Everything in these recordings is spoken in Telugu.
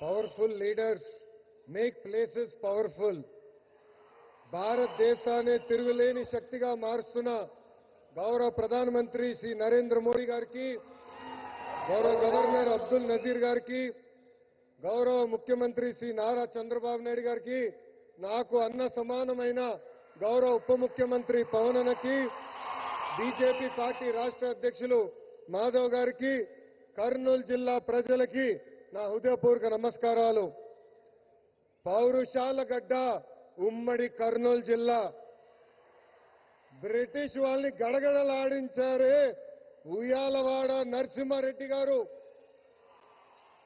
Powerful leaders make places powerful. భారతదేశాన్ని తిరుగులేని శక్తిగా మారుస్తున్న గౌరవ ప్రధానమంత్రి శ్రీ నరేంద్ర మోడీ గారికి, గౌరవ గవర్నర్ అబ్దుల్ నజీర్ గారికి, గౌరవ ముఖ్యమంత్రి శ్రీ నారా చంద్రబాబు నాయుడు గారికి, నాకు అన్న సమానమైన గౌరవ ఉప ముఖ్యమంత్రి పవన్ అన్నకి, బీజేపీ పార్టీ రాష్ట్ర అధ్యక్షులు మాధవ్ గారికి, కర్నూలు జిల్లా ప్రజలకి నా హృదయపూర్వక నమస్కారాలు. పౌరుషాల గడ్డ ఉమ్మడి కర్నూలు జిల్లా. బ్రిటిష్ వాళ్ళని గడగడలాడించారే ఉయ్యాలవాడ నరసింహారెడ్డి గారు,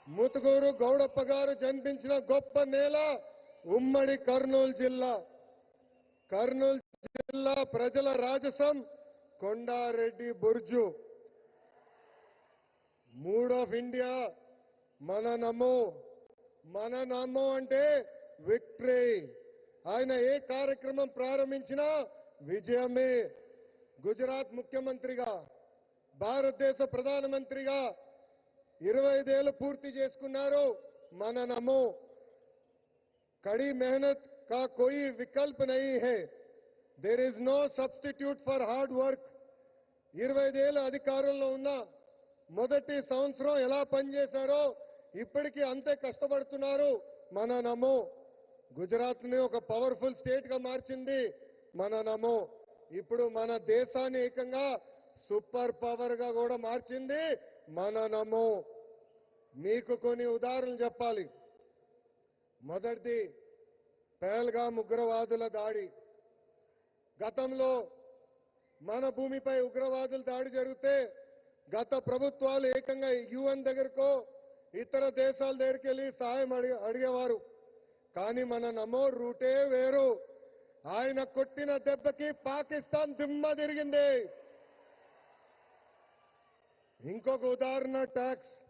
ముతుకూరు గౌడప్ప గారు జన్మించిన గొప్ప నేల ఉమ్మడి కర్నూలు జిల్లా. కర్నూలు జిల్లా ప్రజల రాజసం కొండారెడ్డి బుర్జు. మూడ్ ఆఫ్ ఇండియా మన నమో అంటే విక్టరీ. ఆయన ఏ కార్యక్రమం ప్రారంభించినా విజయమే. గుజరాత్ ముఖ్యమంత్రిగా, భారతదేశ ప్రధానమంత్రిగా 25 ఏళ్లు పూర్తి చేసుకున్నారు. మన నమో. కड़ी मेहनत का कोई विकल्प नहीं है. There is no substitute for hard work. 25 ఏళ్ల అధికారంలో ఉన్న మొదటి సంవత్సరం ఎలా పనిచేశారో ఇప్పటికీ అంతే కష్టపడుతున్నారు. మన నమో. గుజరాత్ ని ఒక పవర్ఫుల్ స్టేట్ గా మార్చింది మన నమో. ఇప్పుడు మన దేశాన్ని ఏకంగా సూపర్ పవర్ గా కూడా మార్చింది మన నమో. మీకు కొన్ని ఉదాహరణలు చెప్పాలి. మొదటిది పహల్గామ్ ఉగ్రవాదుల దాడి. గతంలో మన భూమిపై ఉగ్రవాదుల దాడి జరిగితే గత ప్రభుత్వాలు ఏకంగా యుఎన్ దగ్గరకో ఇతర దేశాల దగ్గరికి వెళ్ళి సహాయం అడిగేవారు. కానీ మన నమో రూటే వేరు. ఆయన కొట్టిన దెబ్బకి పాకిస్తాన్ దిమ్మ తిరిగింది. ఇంకొక ఉదాహరణ ట్యాక్స్.